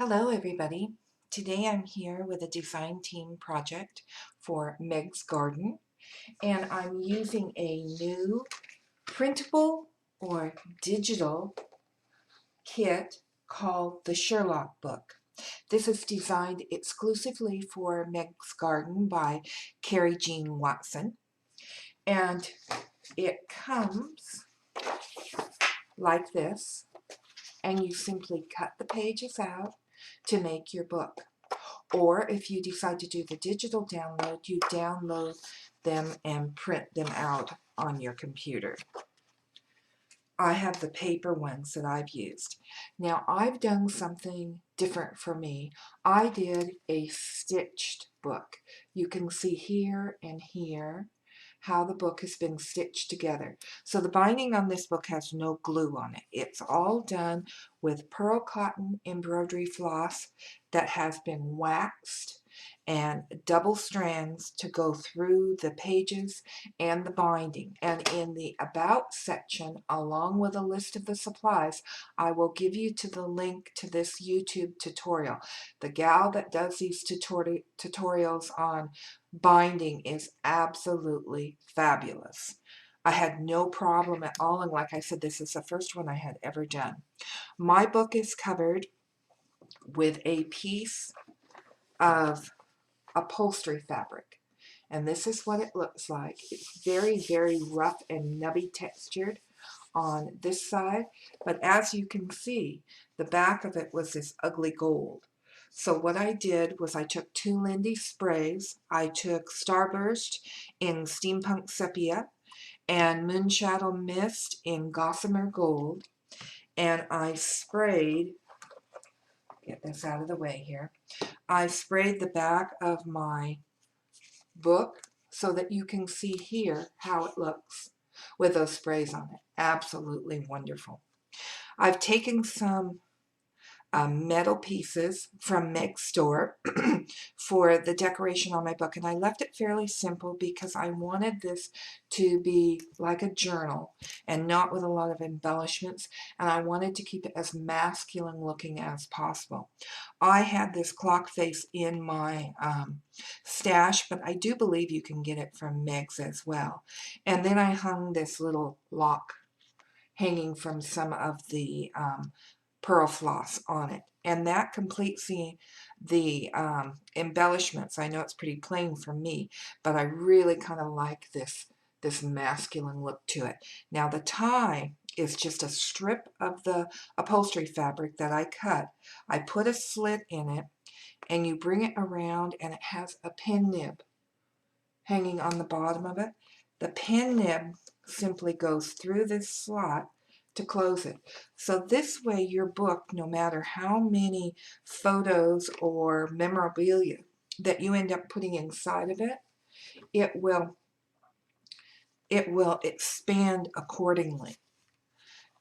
Hello everybody. Today I'm here with a design team project for Meg's Garden, and I'm using a new printable or digital kit called the Sherlock book. This is designed exclusively for Meg's Garden by Carrie Jean Watson, and it comes like this, and you simply cut the pages out to make your book. Or if you decide to do the digital download, you download them and print them out on your computer. I have the paper ones that I've used. Now I've done something different for me. I did a stitched book. You can see here and here how the book has been stitched together. So the binding on this book has no glue on it. It's all done with pearl cotton embroidery floss that has been waxed and double strands to go through the pages and the binding. And in the About section, along with a list of the supplies, I will give you to the link to this YouTube tutorial. The gal that does these tutorials on binding is absolutely fabulous. I had no problem at all, and like I said, this is the first one I had ever done. My book is covered with a piece of upholstery fabric, and this is what it looks like. It's very, very rough and nubby textured on this side, but as you can see, the back of it was this ugly gold. So what I did was I took 2 Lindy sprays, I took Starburst in Steampunk Sepia and Moonshadow Mist in Gossamer Gold, and I sprayed, get this out of the way here, I sprayed the back of my book so that you can see here how it looks with those sprays on it. Absolutely wonderful. I've taken some metal pieces from Meg's store for the decoration on my book, and I left it fairly simple because I wanted this to be like a journal and not with a lot of embellishments, and I wanted to keep it as masculine looking as possible. I had this clock face in my stash, but I do believe you can get it from Meg's as well. And then I hung this little lock hanging from some of the pearl floss on it, and that completes the embellishments. I know it's pretty plain for me, but I really kind of like this masculine look to it. Now the tie is just a strip of the upholstery fabric that I cut. I put a slit in it, and you bring it around, and it has a pin nib hanging on the bottom of it. The pin nib simply goes through this slot to close it. So this way your book, no matter how many photos or memorabilia that you end up putting inside of it, it will expand accordingly.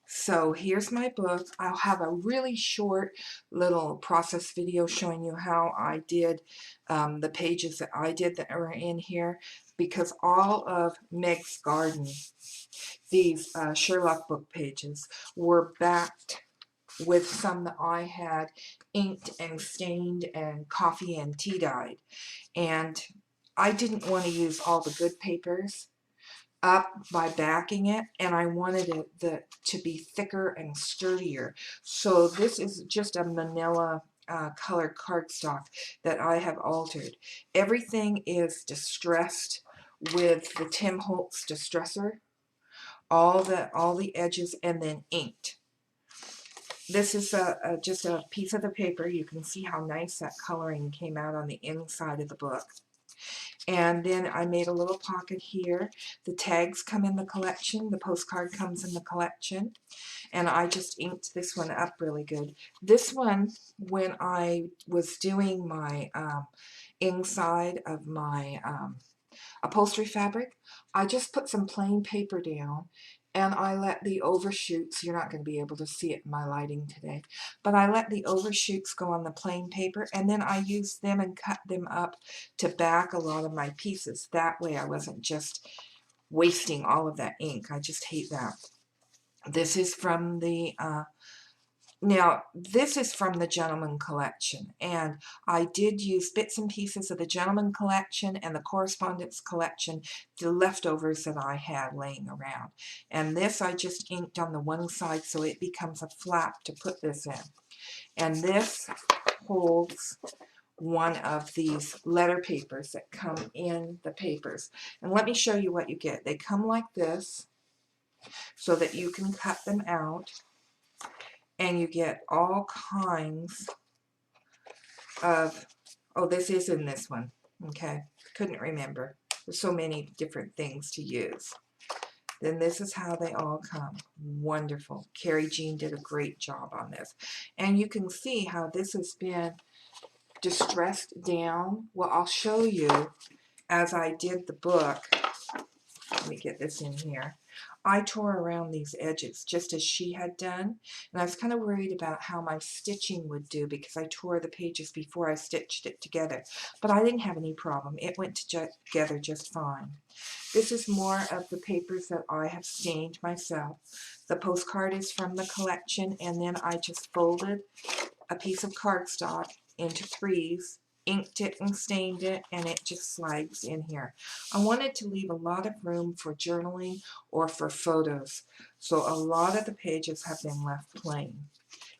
So here's my book. I'll have a really short little process video showing you how I did the pages that I did that are in here, because all of Meg's Garden, these Sherlock book pages, were backed with some that I had inked and stained and coffee and tea dyed. And I didn't want to use all the good papers up by backing it, and I wanted it to be thicker and sturdier. So this is just a manila colored cardstock that I have altered. Everything is distressed with the Tim Holtz distressor, all the edges, and then inked. This is just a piece of the paper. You can see how nice that coloring came out on the inside of the book. And then I made a little pocket here. The tags come in the collection. The postcard comes in the collection. And I just inked this one up really good. This one, when I was doing my inside of my upholstery fabric, I just put some plain paper down, and I let the overshoots, you're not going to be able to see it in my lighting today, but I let the overshoots go on the plain paper, and then I used them and cut them up to back a lot of my pieces. That way I wasn't just wasting all of that ink. I just hate that. This is from the Now, this is from the Gentleman Collection, and I did use bits and pieces of the Gentleman Collection and the Correspondence Collection, the leftovers that I had laying around. And this I just inked on the one side so it becomes a flap to put this in. And this holds one of these letter papers that come in the papers. And let me show you what you get. They come like this so that you can cut them out. And you get all kinds of, oh, this is in this one, okay, couldn't remember, there's so many different things to use. Then this is how they all come. Wonderful. Carrie Jean did a great job on this, and you can see how this has been distressed down. Well, I'll show you as I did the book. Let me get this in here. I tore around these edges just as she had done, and I was kind of worried about how my stitching would do because I tore the pages before I stitched it together, but I didn't have any problem. It went together just fine. This is more of the papers that I have stained myself. The postcard is from the collection, and then I just folded a piece of cardstock into threes, inked it and stained it, and it just slides in here. I wanted to leave a lot of room for journaling or for photos, so a lot of the pages have been left plain.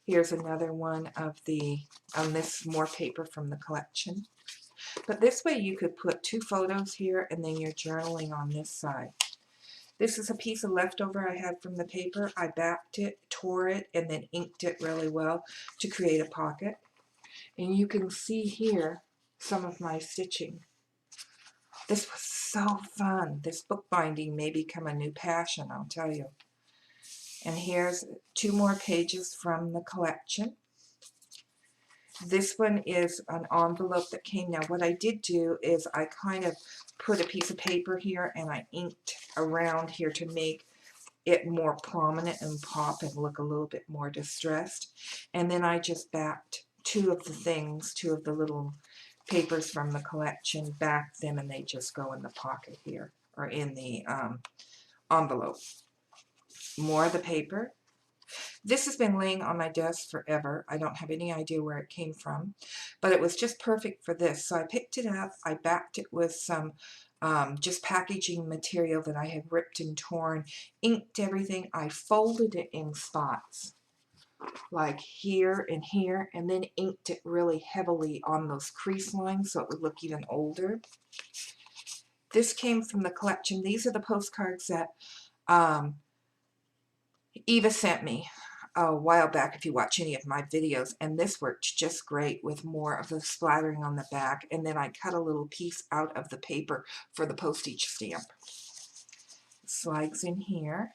Here's another one of the, this more paper from the collection. But this way you could put 2 photos here and then you're journaling on this side. This is a piece of leftover I had from the paper. I backed it, tore it, and then inked it really well to create a pocket. And you can see here some of my stitching. This was so fun. This bookbinding may become a new passion, I'll tell you. And here's 2 more pages from the collection. This one is an envelope that came. Now what I did do is I kind of put a piece of paper here and I inked around here to make it more prominent and pop and look a little bit more distressed. And then I just backed 2 of the things, 2 of the little papers from the collection, backed them, and they just go in the pocket here, or in the envelope. More of the paper. This has been laying on my desk forever. I don't have any idea where it came from, but it was just perfect for this. So I picked it up, I backed it with some just packaging material that I had ripped and torn, inked everything. I folded it in spots, like here, and then inked it really heavily on those crease lines so it would look even older. This came from the collection. These are the postcards that Eva sent me a while back if you watch any of my videos, and this worked just great with more of the splattering on the back, and then I cut a little piece out of the paper for the postage stamp. Slides in here.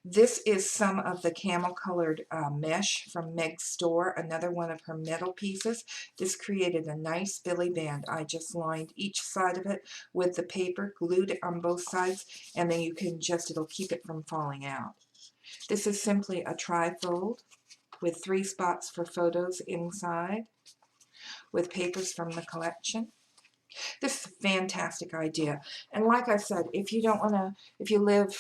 This is some of the camel colored mesh from Meg's store, another one of her metal pieces. This created a nice billy band. I just lined each side of it with the paper, glued it on both sides, and then you can just, it'll keep it from falling out. This is simply a trifold with 3 spots for photos inside with papers from the collection. This is a fantastic idea. And like I said, if you don't want to, if you live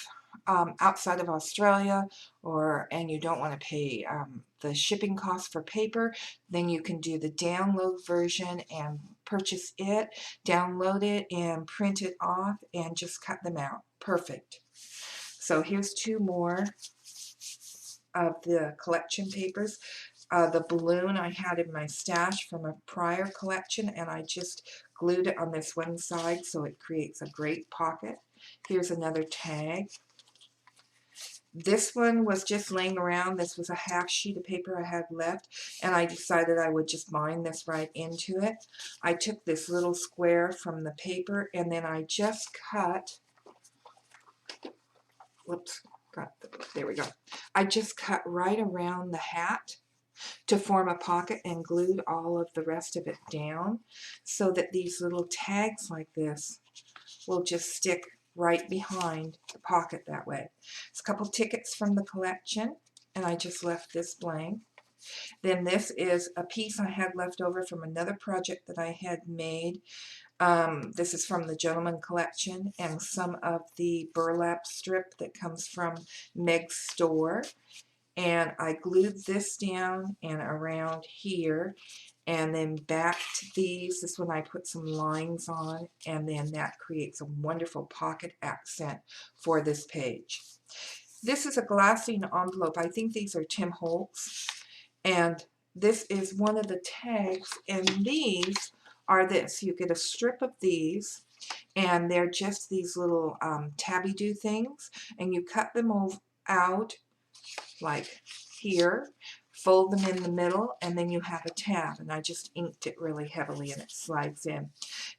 outside of Australia and you don't want to pay the shipping costs for paper, then you can do the download version and purchase it, download it and print it off and just cut them out. Perfect. So here's 2 more of the collection papers. The balloon I had in my stash from a prior collection, and I just glued it on this one side so it creates a great pocket. Here's another tag. This one was just laying around. This was a half sheet of paper I had left, and I decided I would just bind this right into it. I took this little square from the paper, and then I just cut, whoops, there we go. I just cut right around the hat to form a pocket and glued all of the rest of it down so that these little tags like this will just stick right behind the pocket that way. It's a couple tickets from the collection, and I just left this blank. Then this is a piece I had left over from another project that I had made. This is from the Gentleman Collection, and some of the burlap strip that comes from Meg's store. and I glued this down and around here, and then back to these. This one I put some lines on, and then that creates a wonderful pocket accent for this page. This is a glassine envelope. I think these are Tim Holtz, and this is one of the tags, and these are this. You get a strip of these, and they're just these little tabby-do things, and you cut them out like here, fold them in the middle, and then you have a tab, and I just inked it really heavily and it slides in.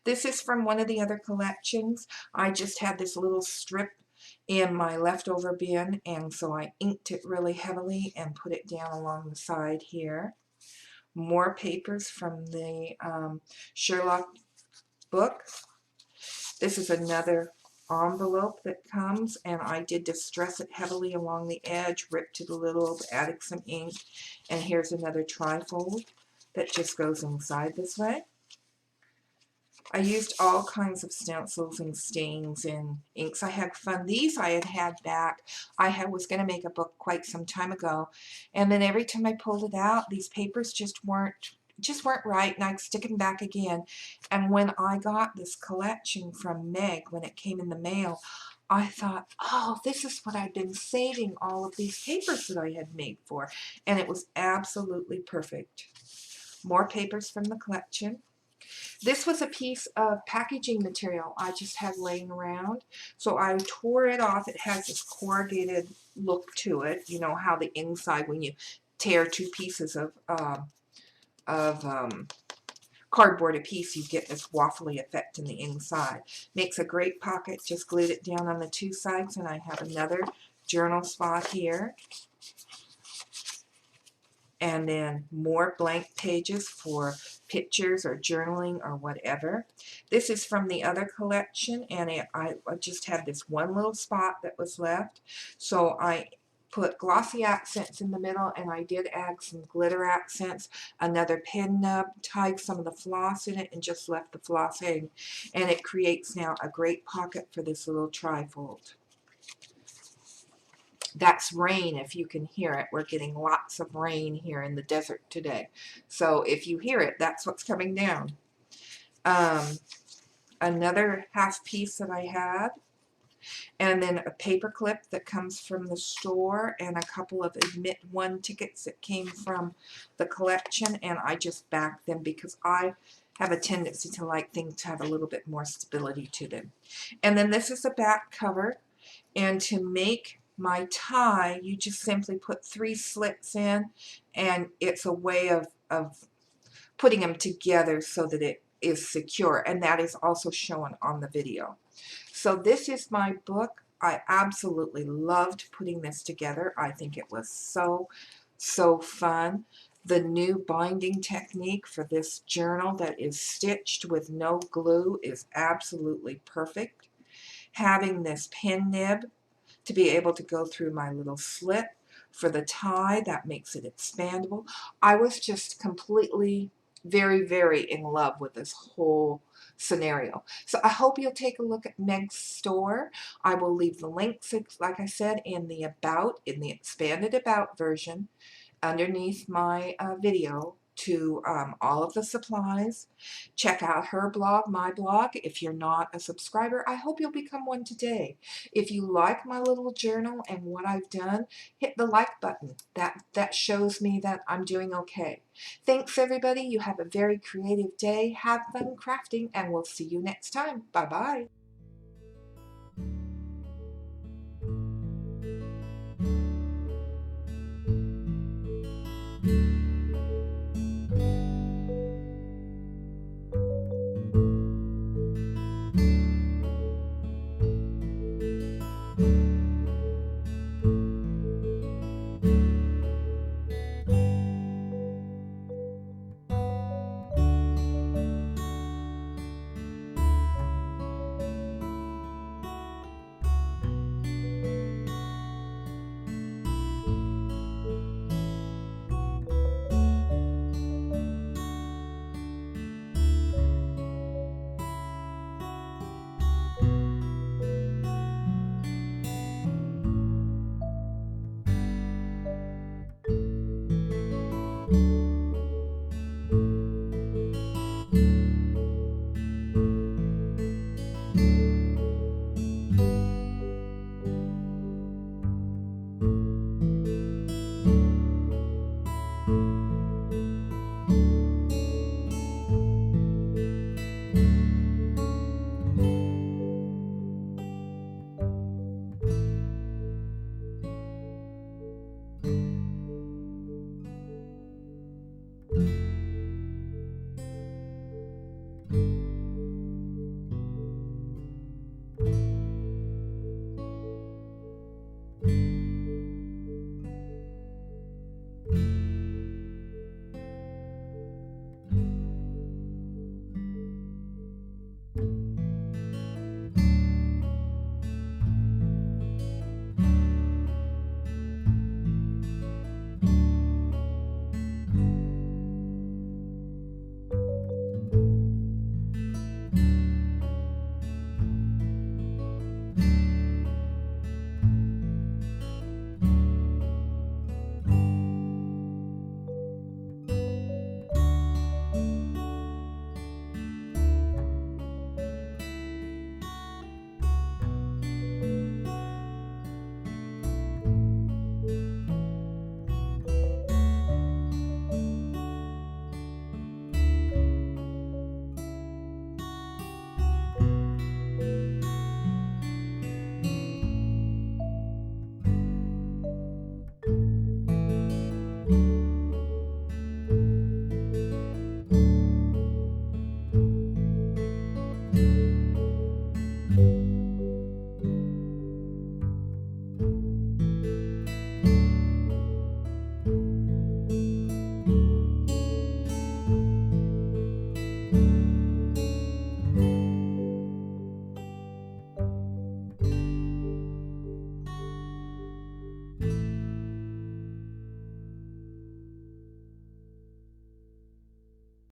This is from one of the other collections. I just had this little strip in my leftover bin, and so I inked it really heavily and put it down along the side here. More papers from the Sherlock book. This is another envelope that comes, and I did distress it heavily along the edge, ripped it a little, added some ink, and here's another trifold that just goes inside this way. I used all kinds of stencils and stains and inks. I had fun. These I had back. Was going to make a book quite some time ago, and then every time I pulled it out, these papers just weren't right, and I'd stick them back again. And when I got this collection from Meg, when it came in the mail, I thought, oh, this is what I've been saving all of these papers that I had made for, and it was absolutely perfect. More papers from the collection. This was a piece of packaging material I just had laying around, so I tore it off. It has this corrugated look to it. You know how the inside, when you tear two pieces of cardboard a piece, you get this waffly effect in the inside. Makes a great pocket. Just glued it down on the two sides, and I have another journal spot here. And then more blank pages for pictures or journaling or whatever. This is from the other collection, and I just had this one little spot that was left, so I put glossy accents in the middle, and I did add some glitter accents, another pen nub, tied some of the floss in it, and just left the floss hang, and it creates now a great pocket for this little trifold. That's rain, if you can hear it. We're getting lots of rain here in the desert today. So if you hear it, that's what's coming down. Another half piece that I had, and then a paper clip that comes from the store, and a couple of Admit One tickets that came from the collection, and I just backed them because I have a tendency to like things to have a little bit more stability to them. And then this is the back cover, and to make my tie, you just simply put 3 slits in, and it's a way of putting them together so that it is secure, and that is also shown on the video. So this is my book. I absolutely loved putting this together. I think it was so fun. The new binding technique for this journal that is stitched with no glue is absolutely perfect. Having this pen nib to be able to go through my little slit for the tie, that makes it expandable. I was just completely very in love with this whole scenario. So I hope you'll take a look at Meg's store. I will leave the links, like I said, in the expanded about version underneath my video to all of the supplies. Check out her blog, my blog. If you're not a subscriber, I hope you'll become one today. If you like my little journal and what I've done, hit the like button. That shows me that I'm doing okay. Thanks everybody. You have a very creative day. Have fun crafting, and we'll see you next time. Bye-bye.